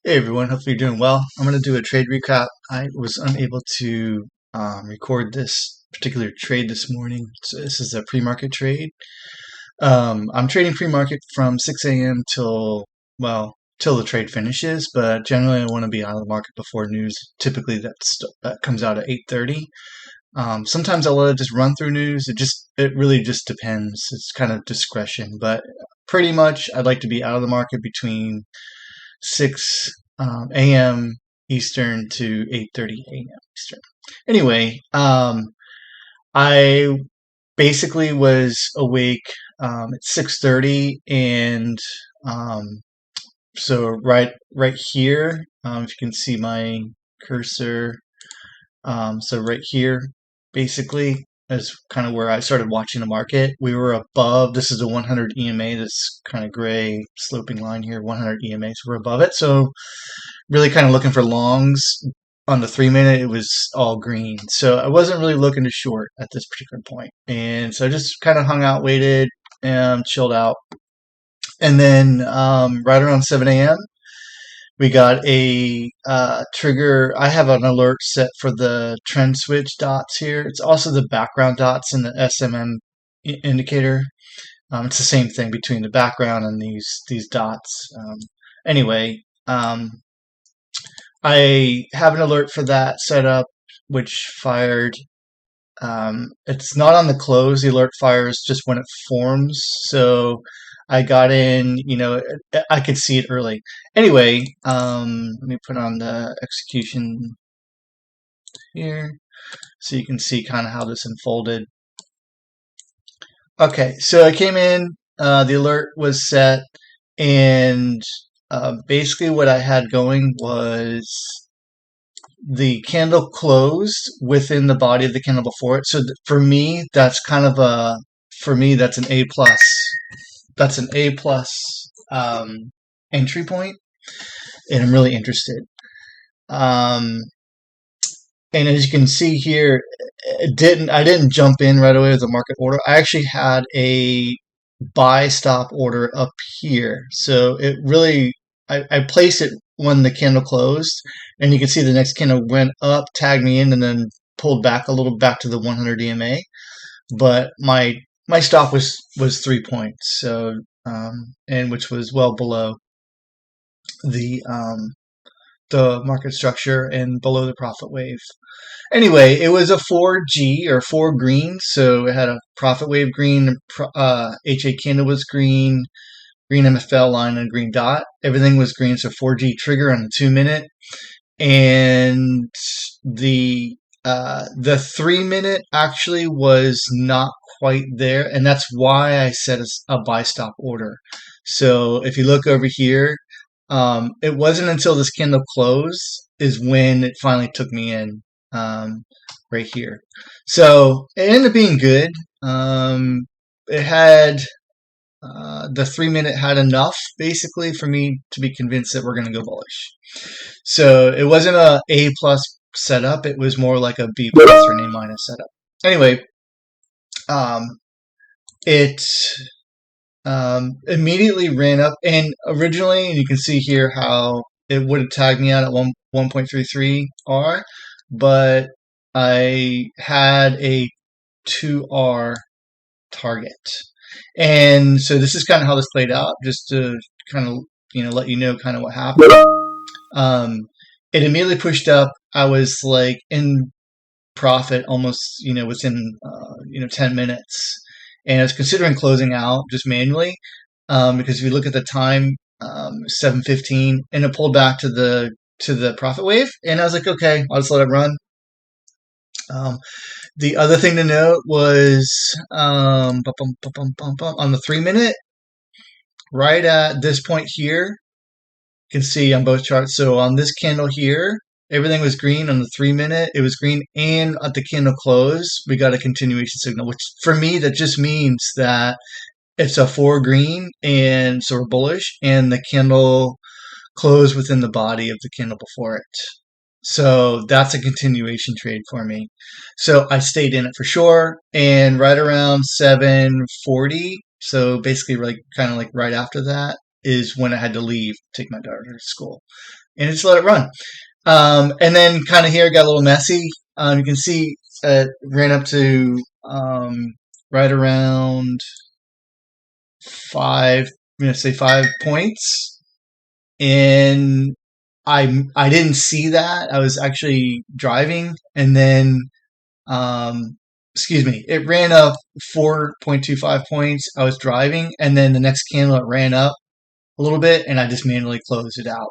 Hey everyone, hopefully you're doing well. I'm going to do a trade recap. I was unable to record this particular trade this morning. So this is a pre-market trade. I'm trading pre-market from 6 a.m. till the trade finishes, but generally I want to be out of the market before news. Typically that comes out at 8:30. Sometimes I'll let it just run through news. It really just depends. It's kind of discretion, but pretty much I'd like to be out of the market between 6 a.m. Eastern to 8:30 a.m. Eastern. Anyway, I basically was awake at 6:30, and um, so right here, if you can see my cursor, so right here, basically, is kind of where I started watching the market. We were above, this is the 100 EMA, this kind of gray sloping line here, 100 EMA, so we're above it. So really kind of looking for longs. On the 3 minute, it was all green. So I wasn't really looking to short at this particular point. And so I just kind of hung out, waited, and chilled out. And then right around 7 a.m., we got a trigger. I have an alert set for the trend switch dots here. It's also the background dots in the SMM indicator. It's the same thing between the background and these dots. Anyway, I have an alert for that set up, which fired. It's not on the close. The alert fires just when it forms. So I got in, I could see it early. Anyway, let me put on the execution here so you can see kind of how this unfolded. Okay, so I came in, the alert was set, and basically what I had going was the candle closed within the body of the candle before it. So for me, that's kind of that's an A plus. That's an A plus entry point, and I'm really interested. And as you can see here, I didn't jump in right away with the market order. I actually had a buy stop order up here. So it really, I placed it when the candle closed, and you can see the next candle went up, tagged me in, and then pulled back a little back to the 100 EMA. But my stop was 3 points, so and which was well below the market structure and below the profit wave. Anyway, it was a 4G or 4 green, so it had a profit wave green, HA candle was green, green MFL line, and green dot. Everything was green, so 4G trigger on the 2 minute, and the 3 minute actually was not quite there, and that's why I set a buy stop order. So if you look over here, it wasn't until this candle closed is when it finally took me in, right here. So it ended up being good. It had the 3 minute had enough basically for me to be convinced that we're going to go bullish. So it wasn't a A plus setup. It was more like a B plus or an A minus setup. Anyway, it immediately ran up, and originally, and you can see here how it would have tagged me out at 1.33 R, but I had a 2R target. And so this is kind of how this played out, just to kind of, let you know kind of what happened. It immediately pushed up. I was like in profit almost, within, 10 minutes. And I was considering closing out just manually, because if you look at the time, 7:15, and it pulled back to the profit wave, and I was like, okay, I'll just let it run. The other thing to note was on the 3 minute, right at this point here, you can see on both charts. So on this candle here, everything was green. On the 3 minute, it was green, and at the candle close, we got a continuation signal, which for me, that just means that it's a 4 green, and so we're bullish, and the candle closed within the body of the candle before it. So that's a continuation trade for me. So I stayed in it for sure, and right around 7:40, so basically kind of like right after that, is when I had to leave, take my daughter to school, and just let it run. And then kind of here got a little messy. You can see it ran up to right around five, say 5 points, and I didn't see that. I was actually driving, and then excuse me, it ran up 4.25 points. I was driving, and then the next candle it ran up a little bit, and I just manually closed it out.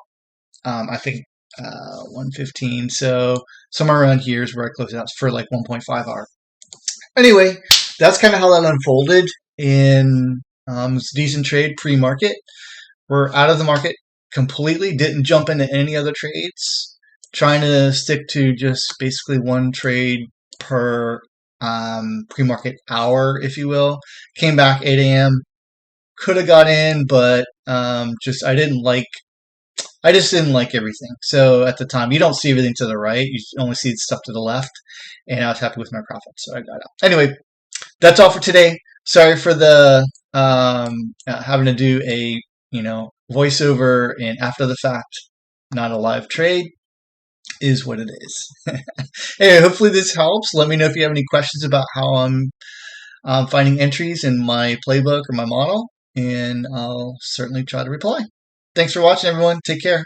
I think 115. So somewhere around here is where I closed it out for like 1.5 hour. Anyway, that's kind of how that unfolded in it's a decent trade pre-market. We're out of the market completely. Didn't jump into any other trades. Trying to stick to just basically one trade per pre-market hour, if you will. Came back 8 a.m. Could have got in, but just I just didn't like everything. So at the time, you don't see everything to the right. You only see stuff to the left. And I was happy with my profit, so I got out. Anyway, that's all for today. Sorry for the having to do a voiceover and after the fact, not a live trade is what it is. Anyway, hopefully this helps. Let me know if you have any questions about how I'm finding entries in my playbook or my model, and I'll certainly try to reply. Thanks for watching, everyone. Take care.